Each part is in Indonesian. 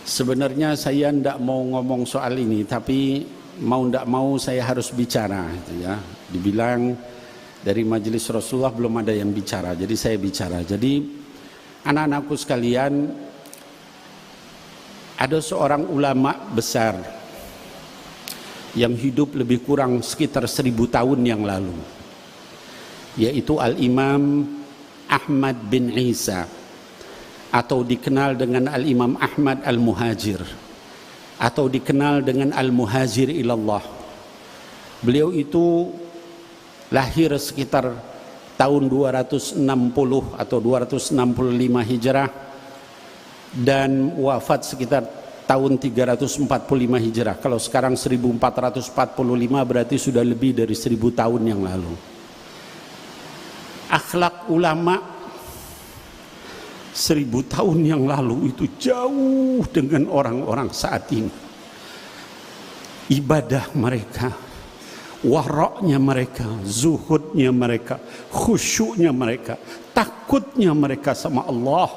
Sebenarnya saya tidak mau ngomong soal ini, tapi mau tidak mau saya harus bicara, gitu ya. Dibilang dari majelis Rasulullah belum ada yang bicara, jadi saya bicara. Jadi anak-anakku sekalian, ada seorang ulama besar yang hidup lebih kurang sekitar 1000 tahun yang lalu, yaitu Al-Imam Ahmad bin Isa, atau dikenal dengan Al-Imam Ahmad Al-Muhajir, atau dikenal dengan Al-Muhajir ilallah. Beliau itu lahir sekitar tahun 260 atau 265 Hijrah dan wafat sekitar tahun 345 Hijrah. Kalau sekarang 1445 berarti sudah lebih dari 1000 tahun yang lalu. Akhlak ulama 1000 tahun yang lalu itu jauh dengan orang-orang saat ini. Ibadah mereka, waraknya mereka, zuhudnya mereka, khusyuknya mereka, takutnya mereka sama Allah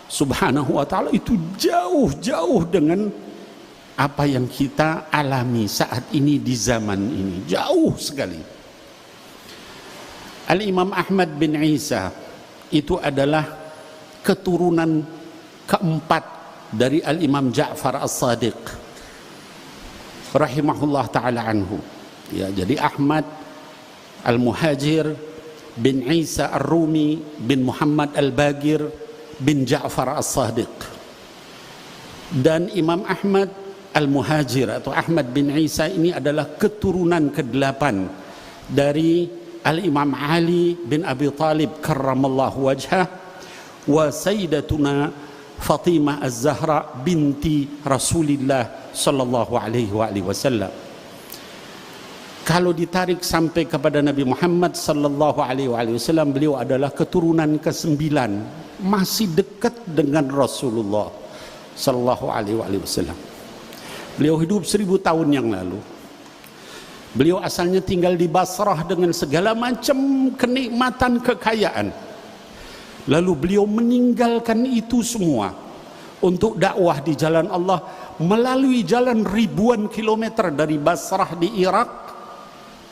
Subhanahu wa ta'ala itu jauh-jauh dengan apa yang kita alami saat ini di zaman ini. Jauh sekali. Al-Imam Ahmad bin Isa itu adalah keturunan keempat dari Al-Imam Ja'far As-Sadiq rahimahullah ta'ala anhu. Ya, jadi Ahmad Al-Muhajir bin Isa Ar-Rumi bin Muhammad Al-Bagir bin Ja'far As-Sadiq. Dan Imam Ahmad Al-Muhajir atau Ahmad bin Isa ini adalah keturunan ke-8 dari Al-Imam Ali bin Abi Talib karramallahu wajhah wa Sayyidatuna Fatimah Az-Zahra binti Rasulillah sallallahu alaihi wasallam. Kalau ditarik sampai kepada Nabi Muhammad sallallahu alaihi wasallam, beliau adalah keturunan ke-9, masih dekat dengan Rasulullah sallallahu alaihi wasallam. Beliau hidup 1000 tahun yang lalu. Beliau asalnya tinggal di Basrah dengan segala macam kenikmatan kekayaan. Lalu beliau meninggalkan itu semua untuk dakwah di jalan Allah melalui jalan ribuan kilometer dari Basrah di Irak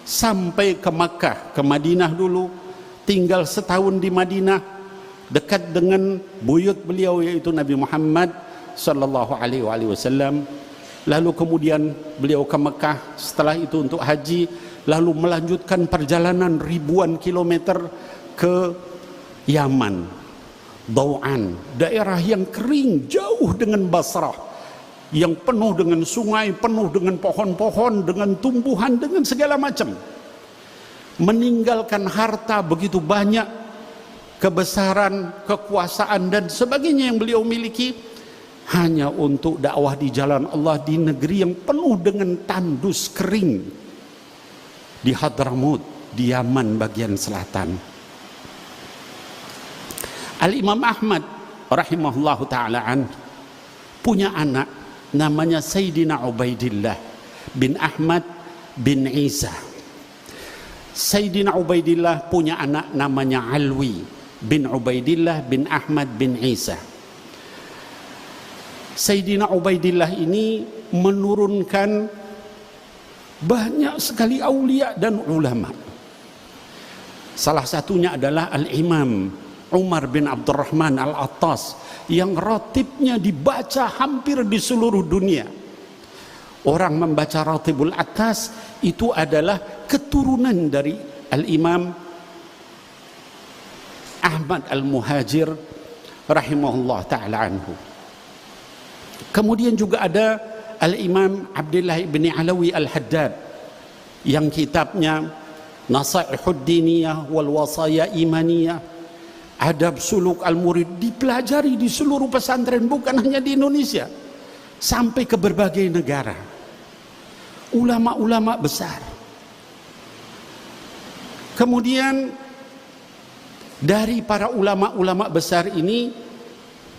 sampai ke Makkah, ke Madinah dulu, tinggal setahun di Madinah dekat dengan buyut beliau yaitu Nabi Muhammad sallallahu alaihi wasallam. Lalu kemudian beliau ke Makkah, setelah itu untuk haji, lalu melanjutkan perjalanan ribuan kilometer ke Yaman, Dau'an, daerah yang kering jauh dengan Basrah, yang penuh dengan sungai, penuh dengan pohon-pohon, dengan tumbuhan, dengan segala macam. Meninggalkan harta begitu banyak, kebesaran, kekuasaan dan sebagainya yang beliau miliki hanya untuk dakwah di jalan Allah di negeri yang penuh dengan tandus kering di Hadramut, di Yaman bagian selatan. Al-Imam Ahmad rahimahullahu ta'ala punya anak namanya Sayyidina Ubaidillah bin Ahmad bin Isa. Sayyidina Ubaidillah punya anak namanya Alwi bin Ubaidillah bin Ahmad bin Isa. Sayyidina Ubaidillah ini menurunkan banyak sekali aulia dan ulama. Salah satunya adalah Al-Imam Umar bin Abdurrahman Al-Attas yang ratibnya dibaca hampir di seluruh dunia. Orang membaca ratibul Attas itu adalah keturunan dari Al-Imam Ahmad Al-Muhajir rahimahullah ta'ala anhu. Kemudian juga ada Al-Imam Abdullah bin Alawi Al-Haddad yang kitabnya Nasaihud Diniyah wal Wasaya Imaniyah, Adab Suluk Al-Murid dipelajari di seluruh pesantren, bukan hanya di Indonesia, sampai ke berbagai negara. Ulama-ulama besar. Kemudian dari para ulama-ulama besar ini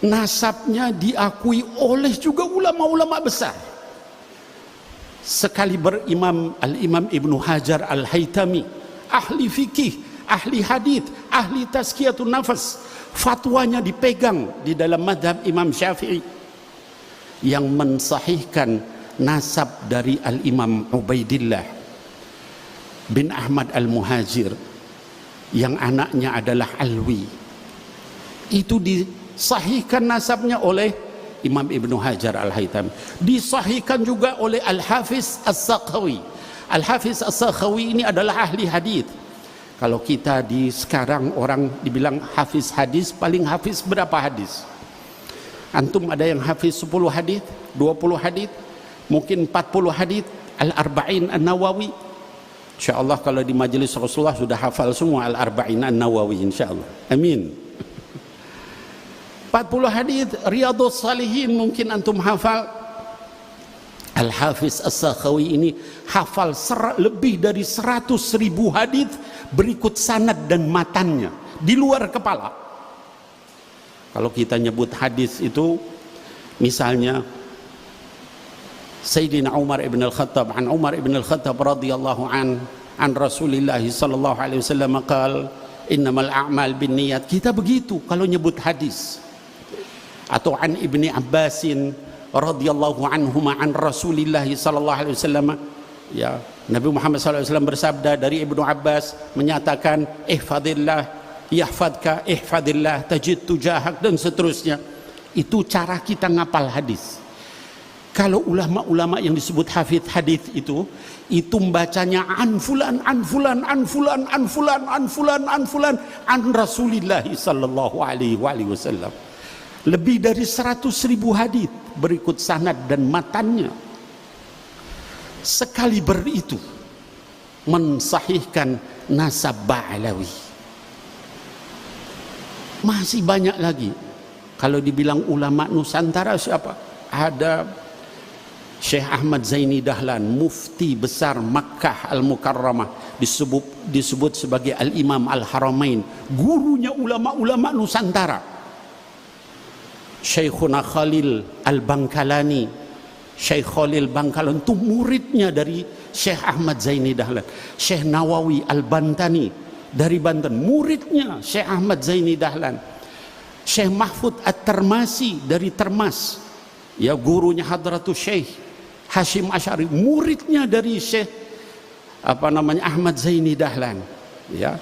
nasabnya diakui oleh juga ulama-ulama besar. Sekali berimam Al-Imam Ibnu Hajar Al-Haytami, ahli fikih, ahli hadith, ahli tazkiyatun nafas, fatwanya dipegang di dalam madhab Imam Syafi'i. yang mensahihkan nasab dari Al-Imam Ubaidillah bin Ahmad Al-Muhajir yang anaknya adalah Alwi. Itu disahihkan nasabnya oleh Imam Ibnu Hajar Al-Haythami, disahihkan juga oleh Al-Hafiz As-Sakhawi. Al-Hafiz As-Sakhawi ini adalah ahli hadis. Kalau kita di sekarang orang dibilang hafiz hadis, paling hafiz berapa hadis? Antum ada yang hafiz 10 hadis, 20 hadis, mungkin 40 hadis, Al-Arba'in An-Nawawi. InsyaAllah kalau di majelis Rasulullah sudah hafal semua Al-Arba'in An-Nawawi, insyaAllah. Amin. 40 hadis Riyadhus Shalihin mungkin antum hafal. Al-Hafiz As-Sakhawi ini hafal lebih dari 100.000 hadis berikut sanad dan matannya di luar kepala. Kalau kita nyebut hadis itu, misalnya Sayyidina Umar ibn al-Khattab, an Umar ibn al-Khattab radhiyallahu an Rasulillah sallallahu alaihi wasallam qala innamal a'mal binniyat. Kita begitu kalau nyebut hadis. Atau an Ibni Abbasin radhiyallahu anhuma an Rasulillah sallallahu alaihi wasallam, ya, Nabi Muhammad sallallahu alaihi wasallam bersabda dari Ibnu Abbas menyatakan ihfadillah yahfadka, ihfadillah tajid tujahak, dan seterusnya. Itu cara kita ngapal hadis. Kalau ulama-ulama yang disebut hafidz hadis itu membacanya an fulan an fulan an fulan an fulan an fulan an fulan an Rasulillah sallallahu alaihi wasallam. Lebih dari 100.000 hadis berikut sanad dan matannya. Sekali itu mensahihkan nasab Ba'alawi. Masih banyak lagi. Kalau dibilang ulama Nusantara siapa? Ada Syekh Ahmad Zaini Dahlan, mufti besar Makkah Al-Mukarramah, disebut sebagai Al-Imam Al-Haramain, gurunya ulama-ulama Nusantara. Syekhuna Khalil Al-Bangkalani, Syekh Khalil Bangkalan itu muridnya dari Syekh Ahmad Zaini Dahlan. Syekh Nawawi Al-Bantani dari Banten, muridnya Syekh Ahmad Zaini Dahlan. Syekh Mahfud At-Termasi dari Termas, ya, gurunya Hadratus Syekh Hashim Asy'ari, muridnya dari Syekh Ahmad Zaini Dahlan, ya.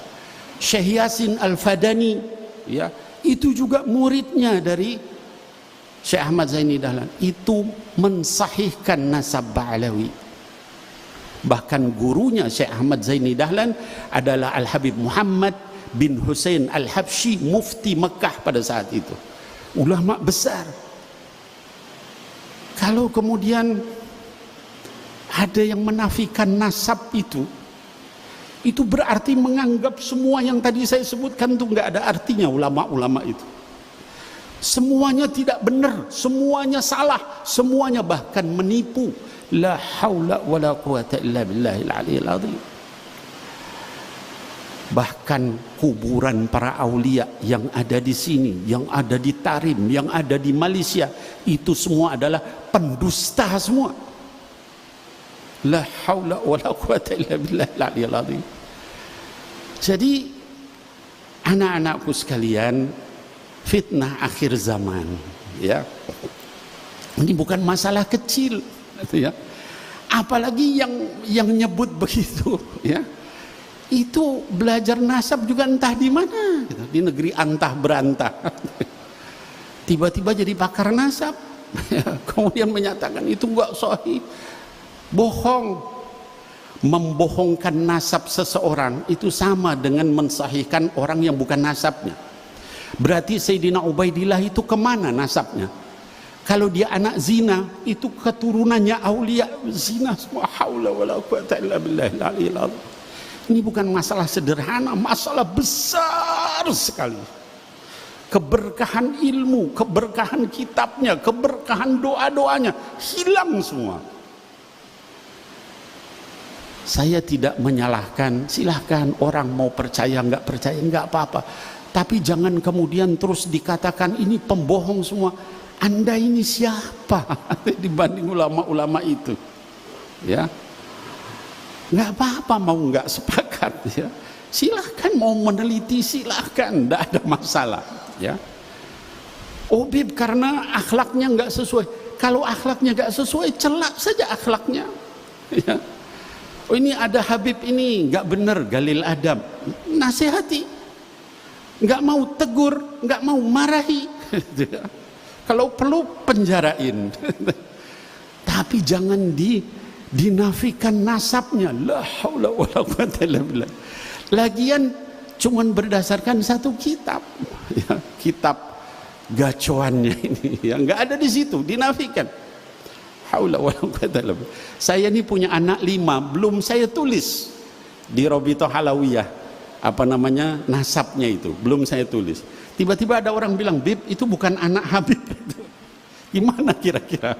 Syekh Yasin Al-Fadani, ya, itu juga muridnya dari Syekh Ahmad Zaini Dahlan. Itu mensahihkan nasab Ba'alawi. Bahkan gurunya Syekh Ahmad Zaini Dahlan adalah Al-Habib Muhammad bin Hussein Al-Habsyi, mufti Mekah pada saat itu, ulama besar. Kalau kemudian ada yang menafikan nasab itu berarti menganggap semua yang tadi saya sebutkan itu nggak ada artinya. Ulama-ulama itu semuanya tidak benar, semuanya salah, semuanya bahkan menipu. La haula wala quwata illa billahil aliyil azim. Bahkan kuburan para aulia yang ada di sini, yang ada di Tarim, yang ada di Malaysia, itu semua adalah pendusta semua. La haula wala quwata illa billahil aliyil azim. Jadi anak-anakku sekalian, fitnah akhir zaman, ya, ini bukan masalah kecil, ya. Apalagi yang nyebut begitu, ya, itu belajar nasab juga entah di mana, gitu. Di negeri antah berantah, tiba-tiba jadi pakar nasab, ya. Kemudian menyatakan itu enggak sahih, bohong. Membohongkan nasab seseorang itu sama dengan mensahihkan orang yang bukan nasabnya. Berarti Sayyidina Ubaidillah itu kemana nasabnya? Kalau dia anak zina, itu keturunannya aulia zina semua. Haula wala quwata illa billahil aliyil azim. Ini bukan masalah sederhana, masalah besar sekali. Keberkahan ilmu, keberkahan kitabnya, keberkahan doa-doanya hilang semua. Saya tidak menyalahkan, silahkan orang mau percaya nggak percaya nggak apa-apa. Tapi jangan kemudian terus dikatakan ini pembohong semua. Anda ini siapa dibanding ulama-ulama itu? Ya, nggak apa-apa mau nggak sepakat, ya. Silahkan mau meneliti, silahkan, tidak ada masalah. Ya, Oh Bib, karena akhlaknya nggak sesuai. Kalau akhlaknya nggak sesuai, celak saja akhlaknya. Ya. Oh ini ada Habib ini nggak benar, galil adab, nasihati, nggak mau tegur, nggak mau marahi. Kalau perlu penjarain. Tapi jangan dinafikan nasabnya. La haula wala quwwata illa billah. Lagian cuman berdasarkan satu kitab, ya, kitab gacoannya ini, yang nggak ada di situ, dinafikan. Haula wala quwwata illa billah. Saya ini punya anak 5, belum saya tulis di Robito Halawiyah apa namanya nasabnya itu, belum saya tulis. Tiba-tiba ada orang bilang, Bib, itu bukan anak Habib. Gimana kira-kira?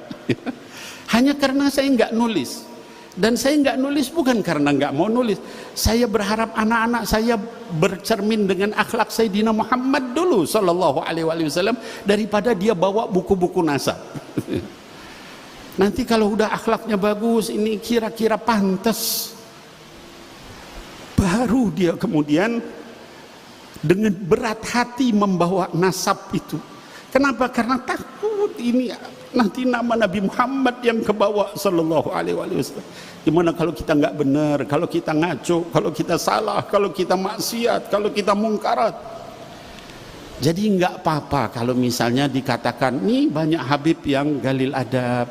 Hanya karena saya nggak nulis. Dan saya nggak nulis bukan karena nggak mau nulis. Saya berharap anak-anak saya bercermin dengan akhlak Sayyidina Muhammad dulu sallallahu alaihi wasallam, daripada dia bawa buku-buku nasab. Nanti kalau udah akhlaknya bagus, ini kira-kira pantas, baru dia kemudian dengan berat hati membawa nasab itu. Kenapa? Karena takut ini nanti nama Nabi Muhammad yang kebawa sallallahu alaihi wasallam. Gimana kalau kita nggak benar, kalau kita ngaco, kalau kita salah, kalau kita maksiat, kalau kita mungkarat. Jadi nggak apa-apa kalau misalnya dikatakan nih banyak Habib yang galil adab,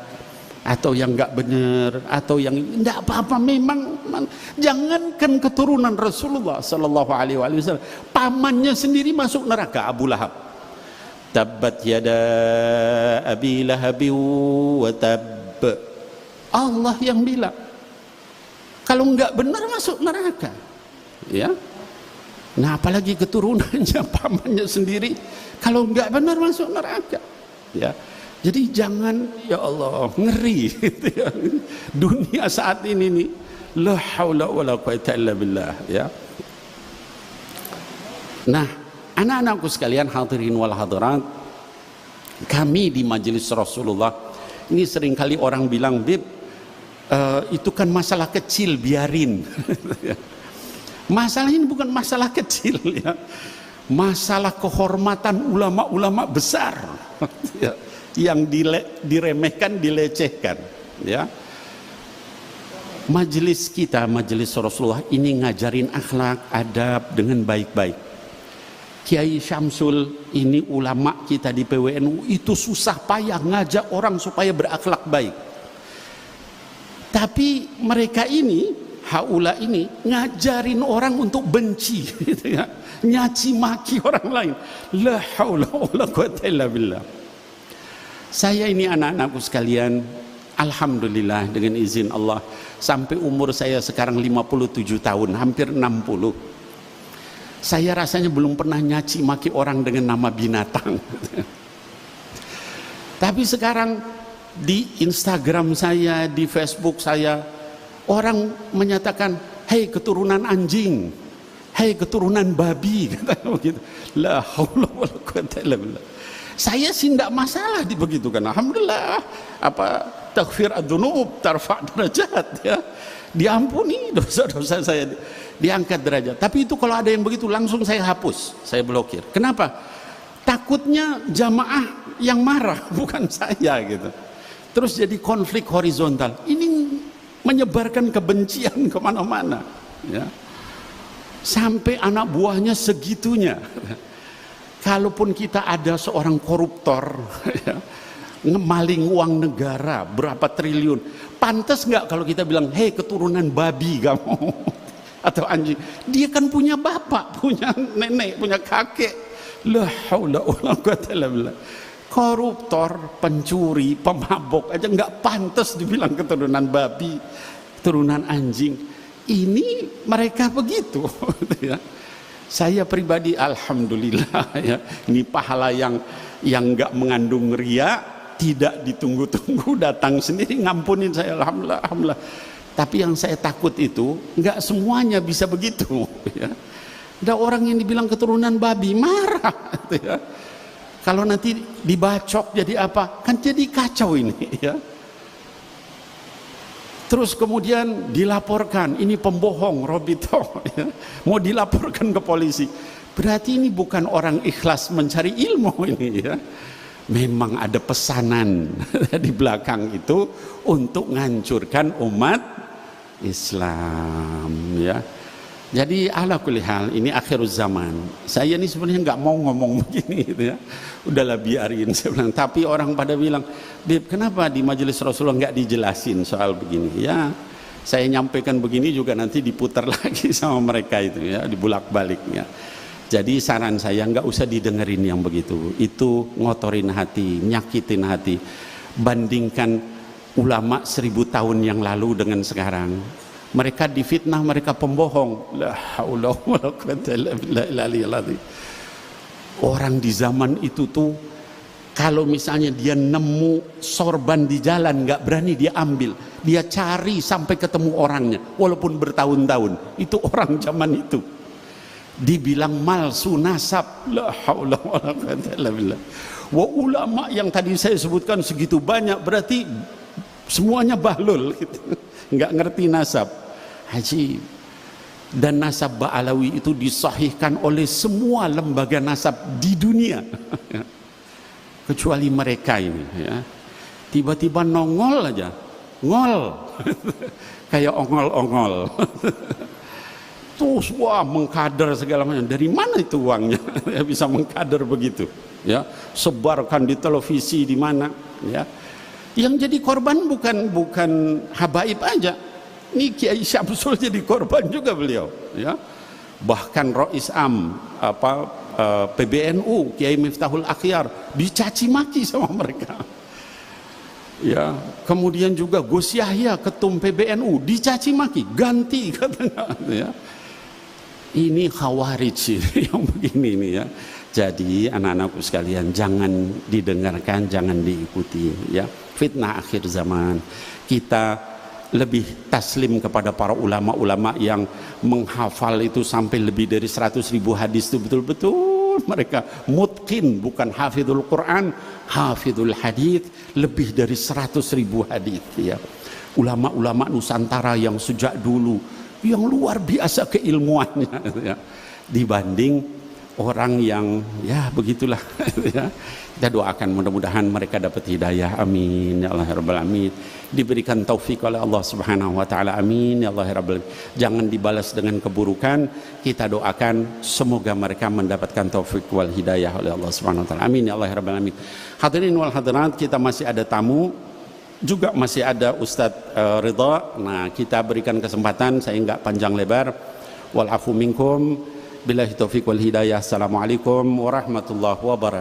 atau yang nggak benar, atau yang nggak apa-apa. Memang jangankan keturunan Rasulullah sallallahu alaihi wasallam, pamannya sendiri masuk neraka, Abu Lahab. Tabbat yada abi lahabi wa tab. Allah yang bilang kalau nggak benar masuk neraka, ya. Nah apalagi keturunannya, pamannya sendiri, kalau nggak benar masuk neraka, ya. Jadi jangan, ya Allah, ngeri gitu ya. Dunia saat ini nih, la haula wala quwwata illa billah, ya. Nah, anak-anakku sekalian, hadirin wal hadirat, kami di majelis Rasulullah ini seringkali orang bilang, Bib, itu kan masalah kecil, biarin. Masalah ini bukan masalah kecil, ya. Masalah kehormatan ulama-ulama besar, ya, yang diremehkan, dilecehkan, ya. Majelis kita, majelis Rasulullah ini ngajarin akhlak, adab dengan baik-baik. Kiai Syamsul ini ulama kita di PWNU itu susah payah ngajak orang supaya berakhlak baik. Tapi mereka ini, haula ini, ngajarin orang untuk benci, gitu ya. Nyaci maki orang lain. La haula wala quwwata illa billah. Saya ini anak-anakku sekalian, alhamdulillah dengan izin Allah, sampai umur saya sekarang 57 tahun, hampir 60. Saya rasanya belum pernah nyaci maki orang dengan nama binatang. Tapi sekarang di Instagram saya, di Facebook saya, orang menyatakan, hei keturunan anjing, hei keturunan babi, kata begitu. La haula wala quwwata illa billah. Saya sih tidak masalah dibegitukan. Alhamdulillah, apa taghfir adzunub tarfa' derajat, ya. Diampuni dosa-dosa saya, diangkat derajat. Tapi itu kalau ada yang begitu langsung saya hapus, saya blokir. Kenapa? Takutnya jamaah yang marah, bukan saya gitu. Terus jadi konflik horizontal. Ini menyebarkan kebencian kemana-mana, ya. Sampai anak buahnya segitunya. Kalaupun kita ada seorang koruptor, ya, ngemaling uang negara berapa triliun, pantas nggak kalau kita bilang, hei keturunan babi kamu atau anjing? Dia kan punya bapak, punya nenek, punya kakek. La haula wala quwwata illa billah. Koruptor, pencuri, pemabok aja nggak pantas dibilang keturunan babi, keturunan anjing. Ini mereka begitu, ya. Saya pribadi alhamdulillah, ya, ini pahala yang nggak mengandung ria, tidak ditunggu-tunggu, datang sendiri ngampunin saya, alhamdulillah, alhamdulillah. Tapi yang saya takut itu nggak semuanya bisa begitu, ya. Ada orang yang dibilang keturunan babi marah, ya. Kalau nanti dibacok jadi apa? Kan jadi kacau ini, ya. Terus kemudian dilaporkan, ini pembohong Robito, ya. Mau dilaporkan ke polisi. Berarti ini bukan orang ikhlas mencari ilmu ini, ya. memang ada pesanan di belakang itu untuk menghancurkan umat Islam, ya. Jadi ala kulli hal, ini akhir zaman. Saya ini sebenarnya nggak mau ngomong begini gitu ya. Udahlah biarin saya bilang. Tapi orang pada bilang, "Bib, kenapa di majelis Rasulullah nggak dijelasin soal begini?" Ya, saya nyampaikan begini juga nanti diputar lagi sama mereka itu ya, dibulak-balik ya. Jadi saran saya nggak usah didengerin yang begitu. Itu ngotorin hati, nyakitin hati. Bandingkan ulama 1000 tahun yang lalu dengan sekarang. Mereka difitnah, mereka pembohong. La haula wala quwwata illa billah. Orang di zaman itu tuh, kalau misalnya dia nemu sorban di jalan, nggak berani dia ambil, dia cari sampai ketemu orangnya, walaupun bertahun-tahun. Itu orang zaman itu. Dibilang malsu nasab. La haula wala quwwata illa billah. Wa ulama yang tadi saya sebutkan segitu banyak, berarti semuanya bahlul gitu. Nggak ngerti nasab. Haji. Dan nasab Ba'alawi itu disahihkan oleh semua lembaga nasab di dunia. Kecuali mereka ini ya. Tiba-tiba nongol aja, ngol. Kayak ongol-ongol. Terus wah mengkader segala macam. Dari mana itu uangnya? Bisa mengkader begitu ya. Sebarkan di televisi di mana ya. Yang jadi korban bukan habaib aja. Ini Kiai Syamsul jadi korban juga beliau ya. Bahkan Rois Am PBNU Kiai Miftahul Akhyar dicaci maki sama mereka ya. Kemudian juga Gus Yahya ketum PBNU dicaci maki, ganti katanya ya. Ini khawarij yang begini ini ya. Jadi anak-anakku sekalian, jangan didengarkan, jangan diikuti ya. Fitnah akhir zaman. Kita lebih taslim kepada para ulama-ulama yang menghafal itu sampai lebih dari 100.000 hadis itu betul-betul mereka mutqin, bukan hafidhul Quran, hafidhul hadis, lebih dari 100.000 hadis ya. Ulama-ulama Nusantara yang sejak dulu yang luar biasa keilmuannya ya. Dibanding orang yang ya begitulah ya. Kita doakan mudah-mudahan mereka dapat hidayah, amin ya Allah ya rabbal alamin. Diberikan taufik oleh Allah Subhanahu wa taala, amin ya Allah ya rabbal alamin. Jangan dibalas dengan keburukan. Kita doakan semoga mereka mendapatkan taufik wal hidayah oleh Allah Subhanahu wa taala, amin ya Allah ya rabbal alamin. Hadirin wal hadirat, kita masih ada tamu, juga masih ada Ustadz Ridha. Nah, kita berikan kesempatan, saya enggak panjang lebar. Wal afu minkum. Billahi taufiq wal hidayah. Assalamualaikum warahmatullahi wabarakatuh.